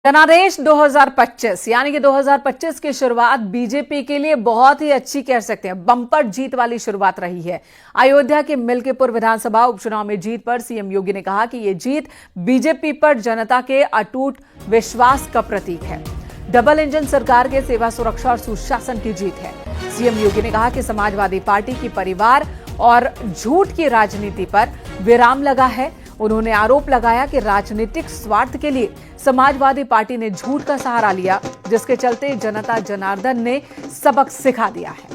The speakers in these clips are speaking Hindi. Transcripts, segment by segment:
जनादेश 2025 यानी कि 2025 की शुरुआत बीजेपी के लिए बहुत ही अच्छी कह सकते हैं, बम्पर जीत वाली शुरुआत रही है। अयोध्या के मिल्कीपुर विधानसभा उपचुनाव में जीत पर सीएम योगी ने कहा कि यह जीत बीजेपी पर जनता के अटूट विश्वास का प्रतीक है। डबल इंजन सरकार के सेवा, सुरक्षा और सुशासन की जीत है। सीएम योगी ने कहा कि समाजवादी पार्टी की परिवार और झूठ की राजनीति पर विराम लगा है। उन्होंने आरोप लगाया कि राजनीतिक स्वार्थ के लिए समाजवादी पार्टी ने झूठ का सहारा लिया, जिसके चलते जनता जनार्दन ने सबक सिखा दिया है।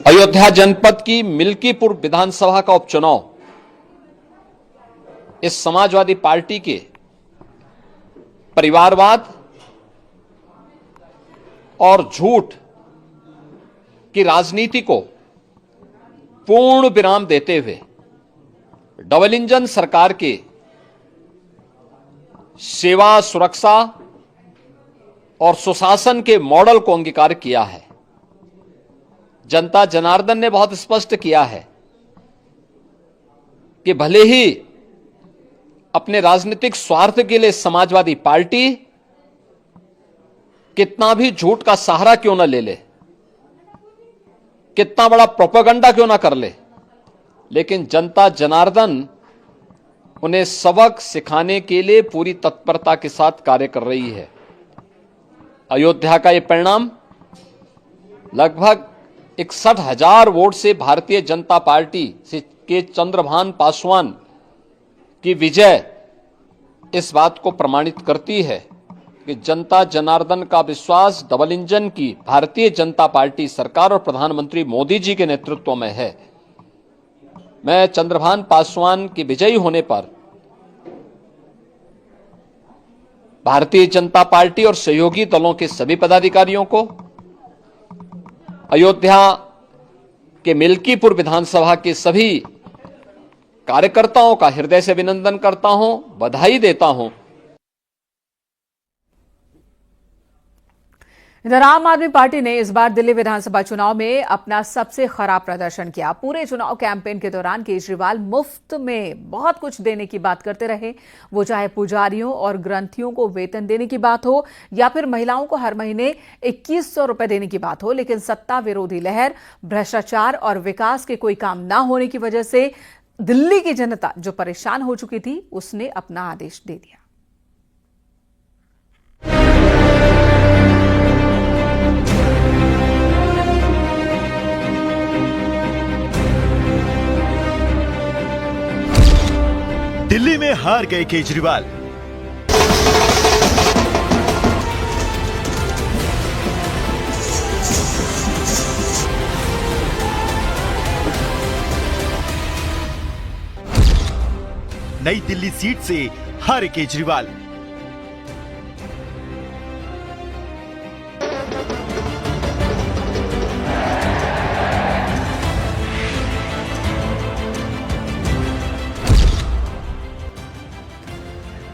अयोध्या जनपद की मिल्कीपुर विधानसभा का उपचुनाव इस समाजवादी पार्टी के परिवारवाद और झूठ की राजनीति को पूर्ण विराम देते हुए डबल इंजन सरकार के सेवा, सुरक्षा और सुशासन के मॉडल को अंगीकार किया है। जनता जनार्दन ने बहुत स्पष्ट किया है कि भले ही अपने राजनीतिक स्वार्थ के लिए समाजवादी पार्टी कितना भी झूठ का सहारा क्यों न ले ले, कितना बड़ा प्रोपेगेंडा क्यों ना कर ले, लेकिन जनता जनार्दन उन्हें सबक सिखाने के लिए पूरी तत्परता के साथ कार्य कर रही है। अयोध्या का यह परिणाम लगभग 61,000 वोट से भारतीय जनता पार्टी के चंद्रभान पासवान की विजय इस बात को प्रमाणित करती है कि जनता जनार्दन का विश्वास डबल इंजन की भारतीय जनता पार्टी सरकार और प्रधानमंत्री मोदी जी के नेतृत्व में है। मैं चंद्रभान पासवान की विजयी होने पर भारतीय जनता पार्टी और सहयोगी दलों के सभी पदाधिकारियों को, अयोध्या के मिल्कीपुर विधानसभा के सभी कार्यकर्ताओं का हृदय से अभिनंदन करता हूं, बधाई देता हूं। इधर आम आदमी पार्टी ने इस बार दिल्ली विधानसभा चुनाव में अपना सबसे खराब प्रदर्शन किया। पूरे चुनाव कैंपेन के दौरान केजरीवाल मुफ्त में बहुत कुछ देने की बात करते रहे, वो चाहे पुजारियों और ग्रंथियों को वेतन देने की बात हो या फिर महिलाओं को हर महीने 2100 रुपए देने की बात हो। लेकिन सत्ता विरोधी लहर, भ्रष्टाचार और विकास के कोई काम न होने की वजह से दिल्ली की जनता जो परेशान हो चुकी थी, उसने अपना आदेश दे दिया। दिल्ली में हार गए केजरीवाल। नई दिल्ली सीट से हारे केजरीवाल।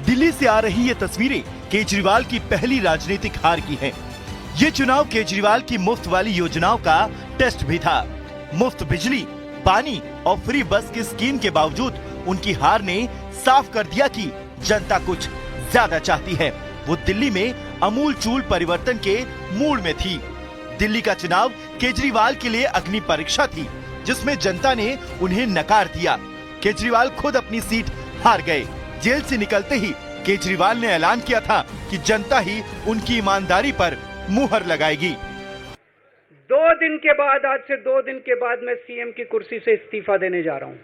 दिल्ली से आ रही ये तस्वीरें केजरीवाल की पहली राजनीतिक हार की हैं। ये चुनाव केजरीवाल की मुफ्त वाली योजनाओं का टेस्ट भी था। मुफ्त बिजली, पानी और फ्री बस की स्कीम के बावजूद उनकी हार ने साफ कर दिया कि जनता कुछ ज्यादा चाहती है। वो दिल्ली में अमूलचूल परिवर्तन के मूड में थी। दिल्ली का चुनाव केजरीवाल के लिए अग्नि परीक्षा थी, जिसमें जनता ने उन्हें नकार दिया। केजरीवाल खुद अपनी सीट हार गए। जेल से निकलते ही केजरीवाल ने ऐलान किया था कि जनता ही उनकी ईमानदारी पर मुहर लगाएगी। 2 दिन के बाद, आज से 2 दिन के बाद मैं सीएम की कुर्सी से इस्तीफा देने जा रहा हूं।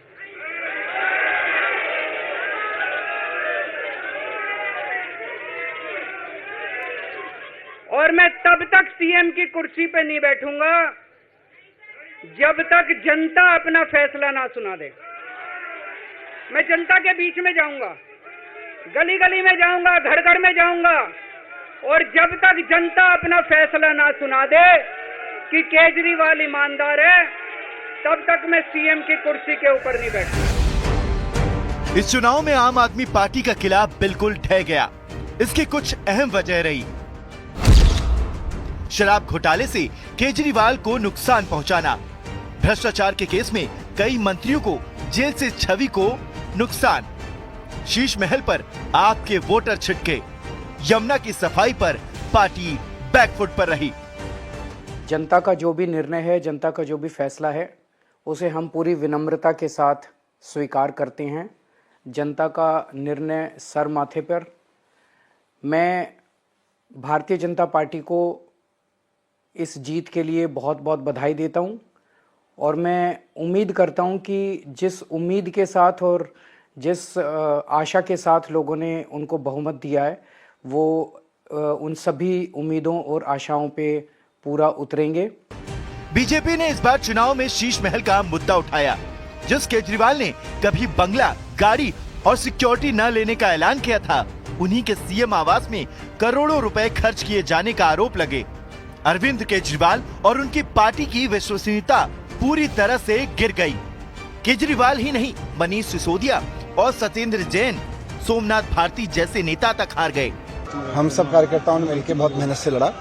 और मैं तब तक सीएम की कुर्सी पे नहीं बैठूंगा जब तक जनता अपना फैसला ना सुना दे। मैं जनता के बीच में जाऊंगा, गली गली में जाऊंगा, घर घर में जाऊंगा, और जब तक जनता अपना फैसला ना सुना दे कि केजरीवाल ईमानदार है, तब तक मैं सीएम की कुर्सी के ऊपर नहीं बैठूंगा। इस चुनाव में आम आदमी पार्टी का किला बिल्कुल ढह गया। इसकी कुछ अहम वजह रही। शराब घोटाले से केजरीवाल को नुकसान पहुंचाना, भ्रष्टाचार के केस में कई मंत्रियों को जेल से छवि को नुकसान, शीश महल पर आपके वोटर छिटके, यमुना की सफाई पर पार्टी बैकफुट पर रही। जनता का जो भी निर्णय है, जनता का जो भी फैसला है, उसे हम पूरी विनम्रता के साथ स्वीकार करते हैं। जनता का निर्णय सर माथे पर। मैं भारतीय जनता पार्टी को इस जीत के लिए बहुत बहुत बधाई देता हूं और मैं उम्मीद करता हूं कि जिस उम्मीद के साथ और जिस आशा के साथ लोगों ने उनको बहुमत दिया है, वो उन सभी उम्मीदों और आशाओं पे पूरा उतरेंगे। बीजेपी ने इस बार चुनाव में शीश महल का मुद्दा उठाया। जिस केजरीवाल ने कभी बंगला, गाड़ी और सिक्योरिटी न लेने का ऐलान किया था, उन्हीं के सीएम आवास में करोड़ों रुपए खर्च किए जाने का आरोप लगे। अरविंद केजरीवाल और उनकी पार्टी की विश्वसनीयता पूरी तरह से गिर गई। केजरीवाल ही नहीं, मनीष सिसोदिया और सत्येंद्र जैन, सोमनाथ भारती जैसे नेता तक हार गए। हम सब कार्यकर्ताओं ने मिलकर बहुत मेहनत से लड़ा।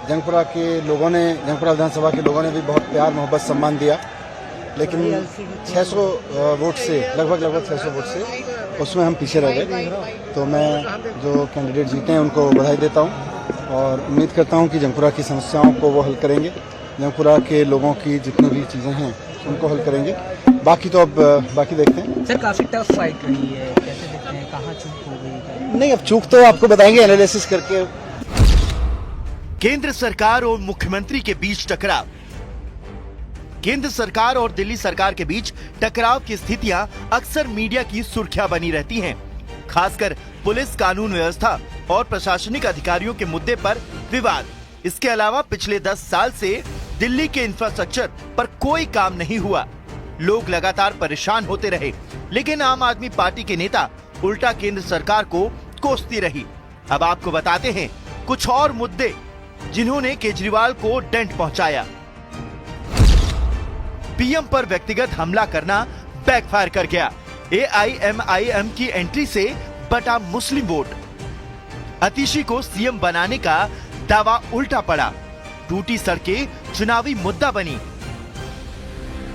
जंगपुरा के लोगों ने, जंगपुरा विधानसभा के लोगों ने भी बहुत प्यार, मोहब्बत, सम्मान दिया, लेकिन 600 वोट से, लगभग 600 वोट से उसमें हम पीछे रह गए। तो मैं जो कैंडिडेट जीते हैं उनको बधाई देता हूं और उम्मीद करता हूं कि जंगपुरा की समस्याओं को वो हल करेंगे। जंगपुरा के लोगों की जितनी भी चीज़ें हैं उनको हल करेंगे। बाकी तो अब बाकी देखते हैं। सर, काफी टफ फाइट रही है, कैसे देखते हैं, कहाँ चूक हो गई? नहीं, अब चूक तो आपको बताएंगे एनालिसिस करके। केंद्र सरकार और मुख्यमंत्री के बीच टकराव। केंद्र सरकार और दिल्ली सरकार के बीच टकराव की स्थितियां अक्सर मीडिया की सुर्खियां बनी रहती हैं। खासकर पुलिस, कानून व्यवस्था और प्रशासनिक अधिकारियों के मुद्दे पर विवाद। इसके अलावा पिछले 10 साल से दिल्ली के इंफ्रास्ट्रक्चर पर कोई काम नहीं हुआ। लोग लगातार परेशान होते रहे, लेकिन आम आदमी पार्टी के नेता उल्टा केंद्र सरकार को कोसती रही। अब आपको बताते हैं कुछ और मुद्दे जिन्होंने केजरीवाल को डेंट पहुंचाया। पीएम पर व्यक्तिगत हमला करना बैकफायर कर गया। AIMIM की एंट्री से बटा मुस्लिम वोट। अतिशी को सीएम बनाने का दावा उल्टा पड़ा। टूटी सड़कें चुनावी मुद्दा बनी।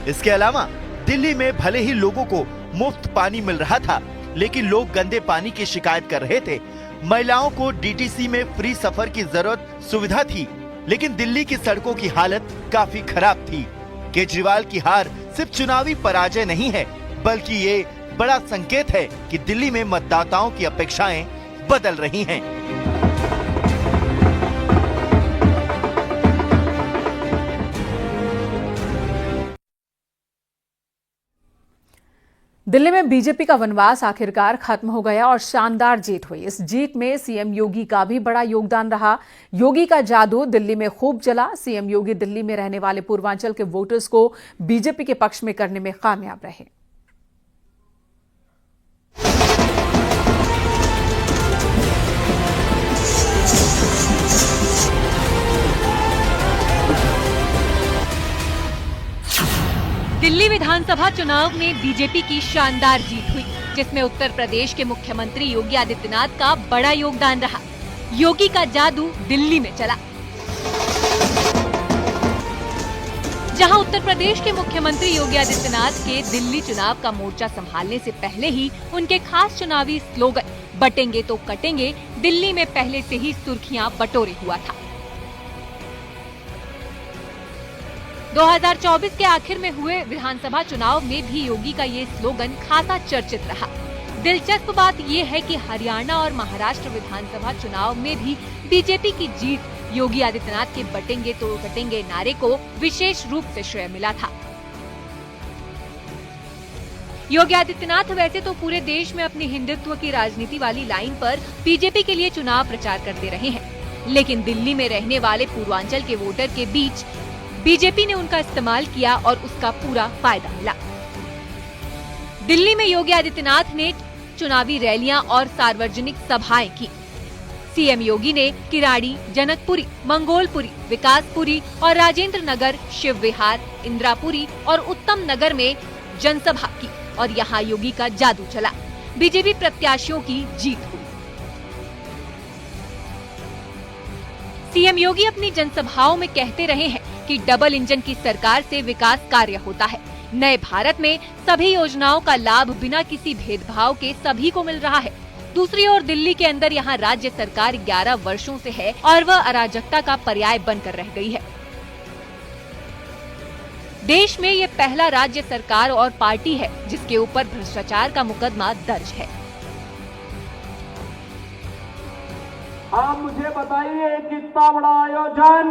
इसके अलावा दिल्ली में भले ही लोगों को मुफ्त पानी मिल रहा था, लेकिन लोग गंदे पानी की शिकायत कर रहे थे। महिलाओं को DTC में फ्री सफर की सुविधा थी, लेकिन दिल्ली की सड़कों की हालत काफी खराब थी। केजरीवाल की हार सिर्फ चुनावी पराजय नहीं है, बल्कि ये बड़ा संकेत है कि दिल्ली में मतदाताओं की अपेक्षाएं बदल रही हैं। दिल्ली में बीजेपी का वनवास आखिरकार खत्म हो गया और शानदार जीत हुई। इस जीत में सीएम योगी का भी बड़ा योगदान रहा। योगी का जादू दिल्ली में खूब चला। सीएम योगी दिल्ली में रहने वाले पूर्वांचल के वोटर्स को बीजेपी के पक्ष में करने में कामयाब रहे। दिल्ली विधानसभा चुनाव में बीजेपी की शानदार जीत हुई, जिसमें उत्तर प्रदेश के मुख्यमंत्री योगी आदित्यनाथ का बड़ा योगदान रहा। योगी का जादू दिल्ली में चला। जहां उत्तर प्रदेश के मुख्यमंत्री योगी आदित्यनाथ के दिल्ली चुनाव का मोर्चा संभालने से पहले ही उनके खास चुनावी स्लोगन बटेंगे तो कटेंगे दिल्ली में पहले से ही सुर्खियां बटोरे हुआ था। 2024 के आखिर में हुए विधानसभा चुनाव में भी योगी का ये स्लोगन खासा चर्चित रहा। दिलचस्प बात ये है कि हरियाणा और महाराष्ट्र विधानसभा चुनाव में भी बीजेपी की जीत योगी आदित्यनाथ के बटेंगे तो कटेंगे नारे को विशेष रूप से श्रेय मिला था। योगी आदित्यनाथ वैसे तो पूरे देश में अपनी हिंदुत्व की राजनीति वाली लाइन पर बीजेपी के लिए चुनाव प्रचार करते रहे हैं, लेकिन दिल्ली में रहने वाले पूर्वांचल के वोटर के बीच बीजेपी ने उनका इस्तेमाल किया और उसका पूरा फायदा मिला। दिल्ली में योगी आदित्यनाथ ने चुनावी रैलियां और सार्वजनिक सभाएं की। सीएम योगी ने किराड़ी, जनकपुरी, मंगोलपुरी, विकासपुरी और राजेंद्र नगर, शिव विहार, इंदिरापुरी और उत्तम नगर में जनसभा की और यहां योगी का जादू चला। बीजेपी प्रत्याशियों की जीत हुई। सीएम योगी अपनी जनसभाओं में कहते रहे हैं कि डबल इंजन की सरकार से विकास कार्य होता है। नए भारत में सभी योजनाओं का लाभ बिना किसी भेदभाव के सभी को मिल रहा है। दूसरी ओर दिल्ली के अंदर यहाँ राज्य सरकार 11 वर्षों से है और वह अराजकता का पर्याय बनकर रह गई है। देश में ये पहला राज्य सरकार और पार्टी है जिसके ऊपर भ्रष्टाचार का मुकदमा दर्ज है। आप मुझे बताइए कितना बड़ा आयोजन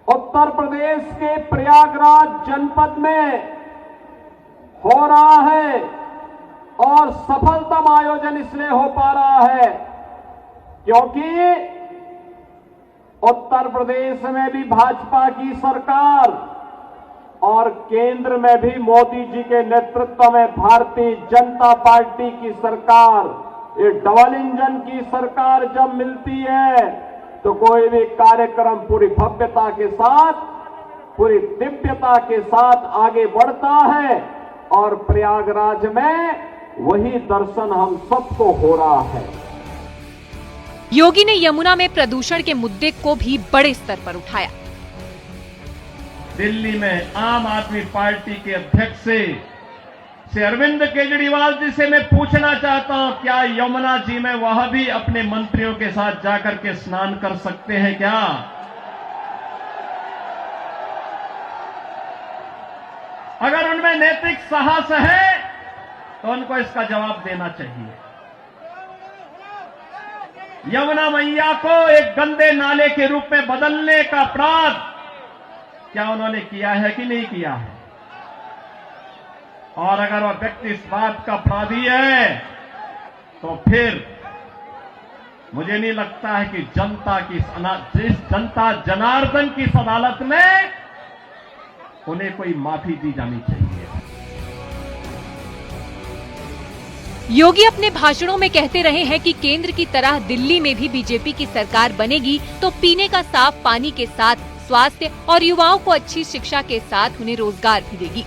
उत्तर प्रदेश के प्रयागराज जनपद में हो रहा है और सफलतम आयोजन इसलिए हो पा रहा है क्योंकि उत्तर प्रदेश में भी भाजपा की सरकार और केंद्र में भी मोदी जी के नेतृत्व में भारतीय जनता पार्टी की सरकार, ये डबल इंजन की सरकार जब मिलती है तो कोई भी कार्यक्रम पूरी भव्यता के साथ, पूरी दिव्यता के साथ आगे बढ़ता है और प्रयागराज में वही दर्शन हम सबको हो रहा है। योगी ने यमुना में प्रदूषण के मुद्दे को भी बड़े स्तर पर उठाया। दिल्ली में आम आदमी पार्टी के अध्यक्ष से अरविंद केजरीवाल जी से मैं पूछना चाहता हूं, क्या यमुना जी में वह भी अपने मंत्रियों के साथ जाकर के स्नान कर सकते हैं क्या? अगर उनमें नैतिक साहस है तो उनको इसका जवाब देना चाहिए। यमुना मैया को एक गंदे नाले के रूप में बदलने का अपराध क्या उन्होंने किया है कि नहीं किया है? और अगर वह व्यक्ति इस बात का अपराधी है तो फिर मुझे नहीं लगता है कि जनता जनार्दन की इस अदालत में उन्हें कोई माफी दी जानी चाहिए। योगी अपने भाषणों में कहते रहे हैं कि केंद्र की तरह दिल्ली में भी बीजेपी की सरकार बनेगी तो पीने का साफ पानी के साथ स्वास्थ्य और युवाओं को अच्छी शिक्षा के साथ उन्हें रोजगार भी देगी।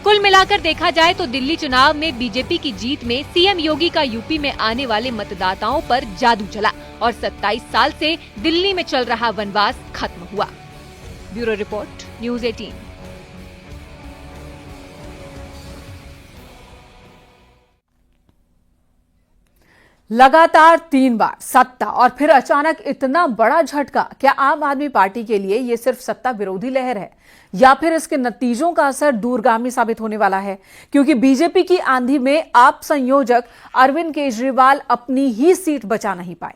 कुल मिलाकर देखा जाए तो दिल्ली चुनाव में बीजेपी की जीत में सीएम योगी का यूपी में आने वाले मतदाताओं पर जादू चला और 27 साल से दिल्ली में चल रहा वनवास खत्म हुआ। Bureau report, news 18। लगातार 3 बार सत्ता और फिर अचानक इतना बड़ा झटका, क्या आम आदमी पार्टी के लिए ये सिर्फ सत्ता विरोधी लहर है या फिर इसके नतीजों का असर दूरगामी साबित होने वाला है? क्योंकि बीजेपी की आंधी में आप संयोजक अरविंद केजरीवाल अपनी ही सीट बचा नहीं पाए।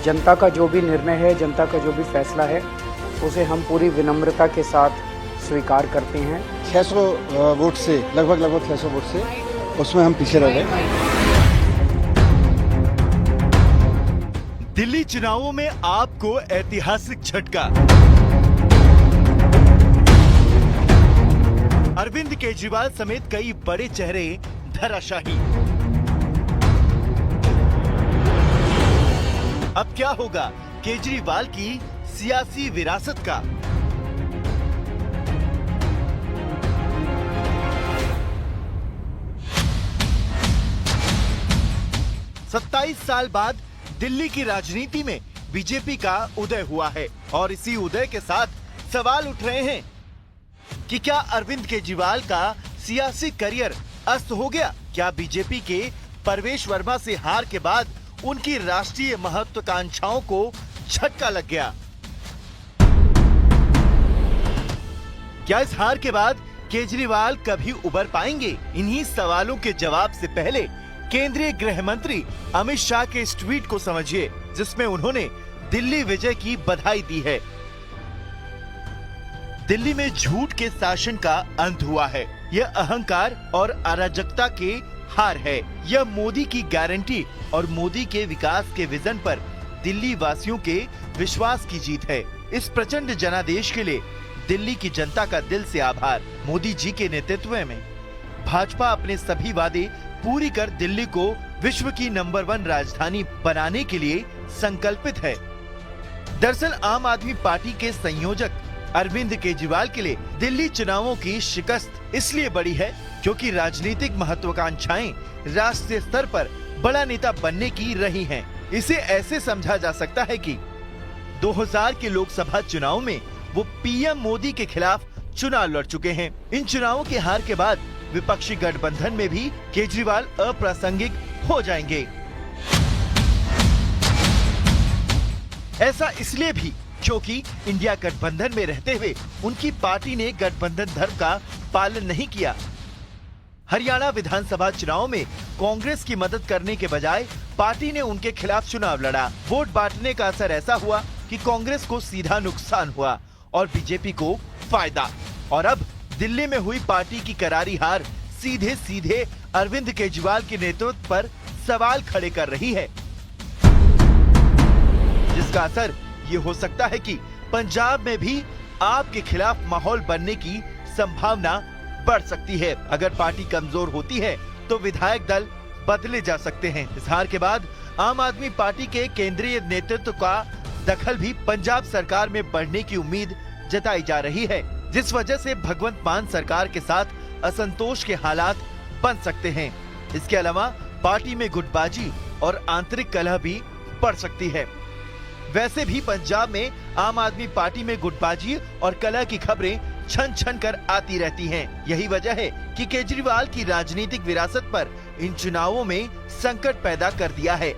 जनता का जो भी निर्णय है, जनता का जो भी फैसला है, उसे हम पूरी विनम्रता के साथ स्वीकार करते हैं। 600 वोट से लगभग 600 वोट से उसमें हम पीछे रह गए। दिल्ली चुनावों में आपको ऐतिहासिक झटका। अरविंद केजरीवाल समेत कई बड़े चेहरे धराशाही। अब क्या होगा केजरीवाल की सियासी विरासत का? सत्ताईस साल बाद दिल्ली की राजनीति में बीजेपी का उदय हुआ है और इसी उदय के साथ सवाल उठ रहे हैं कि क्या अरविंद केजरीवाल का सियासी करियर अस्त हो गया? क्या बीजेपी के परवेश वर्मा से हार के बाद उनकी राष्ट्रीय महत्वाकांक्षाओं को झटका लग गया? क्या इस हार के बाद केजरीवाल कभी उबर पाएंगे? इन्हीं सवालों के जवाब से पहले केंद्रीय गृह मंत्री अमित शाह के इस ट्वीट को समझिए, जिसमें उन्होंने दिल्ली विजय की बधाई दी है। दिल्ली में झूठ के शासन का अंत हुआ है। यह अहंकार और अराजकता के हार है। यह मोदी की गारंटी और मोदी के विकास के विजन पर दिल्ली वासियों के विश्वास की जीत है। इस प्रचंड जनादेश के लिए दिल्ली की जनता का दिल से आभार। मोदी जी के नेतृत्व में भाजपा अपने सभी वादे पूरी कर दिल्ली को विश्व की नंबर 1 राजधानी बनाने के लिए संकल्पित है। दरअसल आम आदमी पार्टी के संयोजक अरविंद केजरीवाल के लिए दिल्ली चुनावों की शिकस्त इसलिए बड़ी है क्योंकि राजनीतिक महत्वाकांक्षाएं राष्ट्रीय स्तर पर बड़ा नेता बनने की रही हैं। इसे ऐसे समझा जा सकता है कि 2000 के लोकसभा चुनाव में वो पीएम मोदी के खिलाफ चुनाव लड़ चुके हैं। इन चुनावों की हार के बाद विपक्षी गठबंधन में भी केजरीवाल अप्रासंगिक हो जाएंगे। ऐसा इसलिए भी क्योंकि इंडिया गठबंधन में रहते हुए उनकी पार्टी ने गठबंधन धर्म का पालन नहीं किया। हरियाणा विधानसभा चुनाव में कांग्रेस की मदद करने के बजाय पार्टी ने उनके खिलाफ चुनाव लड़ा। वोट बांटने का असर ऐसा हुआ कि कांग्रेस को सीधा नुकसान हुआ और बीजेपी को फायदा। और अब दिल्ली में हुई पार्टी की करारी हार सीधे सीधे अरविंद केजरीवाल के नेतृत्व पर सवाल खड़े कर रही है, जिसका असर ये हो सकता है कि पंजाब में भी आप के खिलाफ माहौल बनने की संभावना बढ़ सकती है। अगर पार्टी कमजोर होती है तो विधायक दल बदले जा सकते हैं। इस हार के बाद आम आदमी पार्टी के केंद्रीय नेतृत्व का दखल भी पंजाब सरकार में बढ़ने की उम्मीद जताई जा रही है, जिस वजह से भगवंत मान सरकार के साथ असंतोष के हालात बन सकते हैं। इसके अलावा पार्टी में गुटबाजी और आंतरिक कलह भी बढ़ सकती है। वैसे भी पंजाब में आम आदमी पार्टी में गुटबाजी और कलह की खबरें छन छन कर आती रहती हैं। यही वजह है कि केजरीवाल की राजनीतिक विरासत पर इन चुनावों में संकट पैदा कर दिया है।